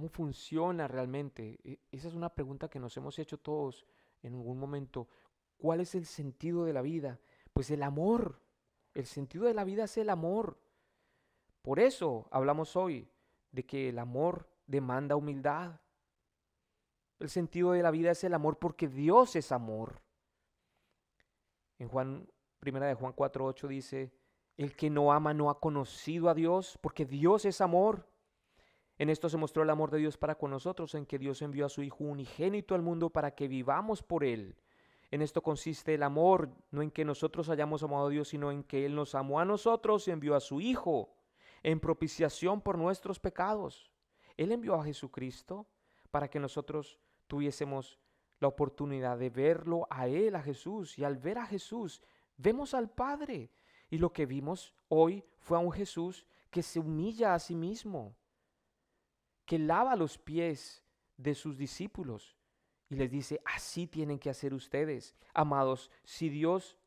[SPEAKER 1] funciona realmente? Esa es una pregunta que nos hemos hecho todos en algún momento. ¿Cuál es el sentido de la vida? Pues el amor. El sentido de la vida es el amor. Por eso hablamos hoy de que el amor demanda humildad. El sentido de la vida es el amor porque Dios es amor. En Primera de Juan 4:8 dice, el que no ama no ha conocido a Dios, porque Dios es amor. En esto se mostró el amor de Dios para con nosotros, en que Dios envió a su Hijo unigénito al mundo para que vivamos por Él. En esto consiste el amor, no en que nosotros hayamos amado a Dios, sino en que Él nos amó a nosotros y envió a su Hijo en propiciación por nuestros pecados. Él envió a Jesucristo para que nosotros tuviésemos la oportunidad de verlo a Él, a Jesús, y al ver a Jesús, vemos al Padre. Y lo que vimos hoy fue a un Jesús que se humilla a sí mismo, que lava los pies de sus discípulos y les dice, así tienen que hacer ustedes. Amados, si Dios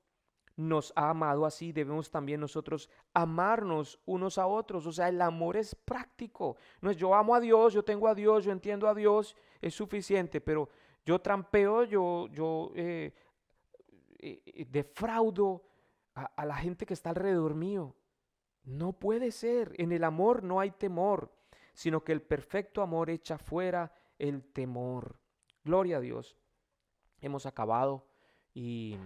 [SPEAKER 1] nos ha amado así, debemos también nosotros amarnos unos a otros. O sea, el amor es práctico. No es yo amo a Dios, yo tengo a Dios, yo entiendo a Dios, es suficiente, pero yo trampeo, defraudo a la gente que está alrededor mío. No puede ser. En el amor no hay temor, sino que el perfecto amor echa fuera el temor. Gloria a Dios. Hemos acabado y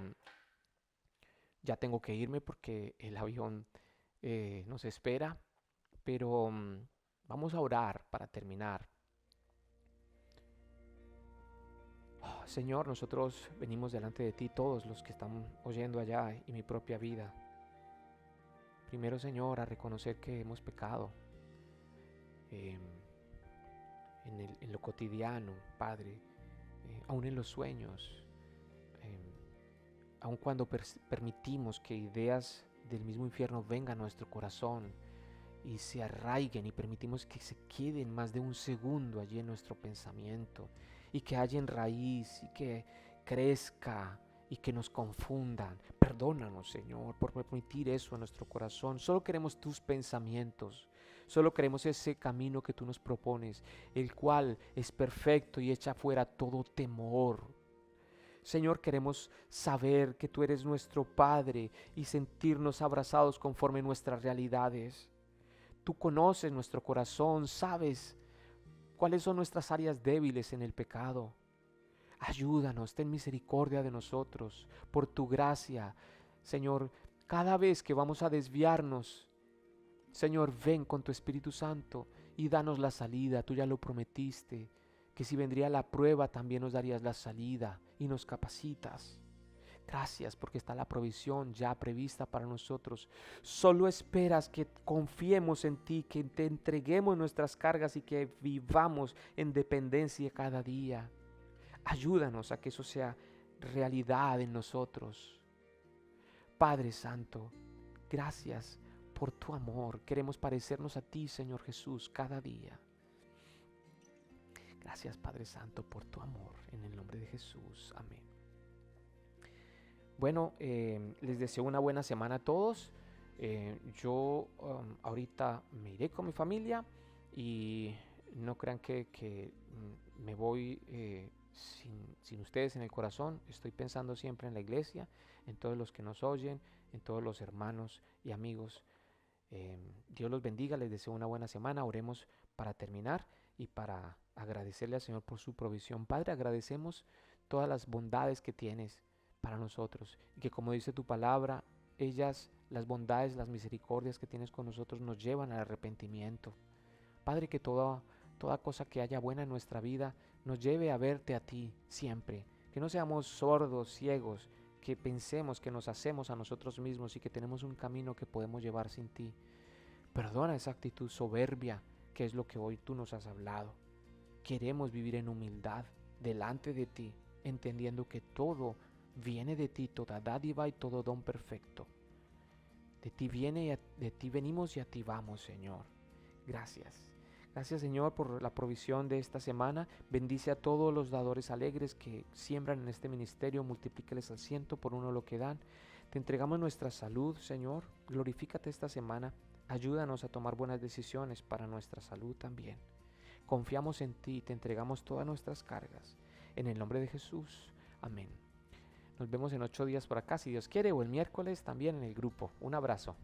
[SPEAKER 1] ya tengo que irme porque el avión nos espera, pero vamos a orar para terminar. Oh, Señor, nosotros venimos delante de ti, todos los que están oyendo allá y mi propia vida. Primero, Señor, a reconocer que hemos pecado eh, en lo cotidiano, Padre, aún en los sueños, eh, aun cuando permitimos que ideas del mismo infierno vengan a nuestro corazón y se arraiguen y permitimos que se queden más de un segundo allí en nuestro pensamiento y que hallen raíz y que crezca y que nos confundan. Perdónanos, Señor, por permitir eso en nuestro corazón. Solo queremos tus pensamientos. Solo queremos ese camino que tú nos propones, el cual es perfecto y echa fuera todo temor. Señor, queremos saber que tú eres nuestro Padre y sentirnos abrazados conforme nuestras realidades. Tú conoces nuestro corazón, sabes cuáles son nuestras áreas débiles en el pecado. Ayúdanos, ten misericordia de nosotros, por tu gracia. Señor, cada vez que vamos a desviarnos, Señor, ven con tu Espíritu Santo y danos la salida. Tú ya lo prometiste, que si vendría la prueba también nos darías la salida y nos capacitas. Gracias porque está la provisión ya prevista para nosotros. Solo esperas que confiemos en ti, que te entreguemos nuestras cargas y que vivamos en dependencia cada día. Ayúdanos a que eso sea realidad en nosotros. Padre Santo, gracias por tu amor. Queremos parecernos a ti, Señor Jesús, cada día. Gracias, Padre Santo, por tu amor. En el nombre de Jesús. Amén. Bueno, les deseo una buena semana a todos. Yo ahorita me iré con mi familia y no crean que me voy sin ustedes en el corazón. Estoy pensando siempre en la iglesia, en todos los que nos oyen, en todos los hermanos y amigos. Dios los bendiga, les deseo una buena semana. Oremos para terminar y para agradecerle al Señor por su provisión. Padre, agradecemos todas las bondades que tienes para nosotros y que, como dice tu palabra, ellas, las bondades, las misericordias que tienes con nosotros nos llevan al arrepentimiento. Padre, que toda cosa que haya buena en nuestra vida nos lleve a verte a ti siempre, que no seamos sordos, ciegos, que pensemos que nos hacemos a nosotros mismos y que tenemos un camino que podemos llevar sin ti. Perdona esa actitud soberbia que es lo que hoy tú nos has hablado. Queremos vivir en humildad delante de ti, entendiendo que todo viene de ti, toda dádiva y todo don perfecto. De ti viene, de ti venimos y a ti vamos, Señor. Gracias. Gracias, Señor, por la provisión de esta semana. Bendice a todos los dadores alegres que siembran en este ministerio. Multiplícales al ciento por uno lo que dan. Te entregamos nuestra salud, Señor. Glorifícate esta semana. Ayúdanos a tomar buenas decisiones para nuestra salud también. Confiamos en ti y te entregamos todas nuestras cargas. En el nombre de Jesús. Amén. Nos vemos en 8 días por acá, si Dios quiere, o el miércoles también en el grupo. Un abrazo.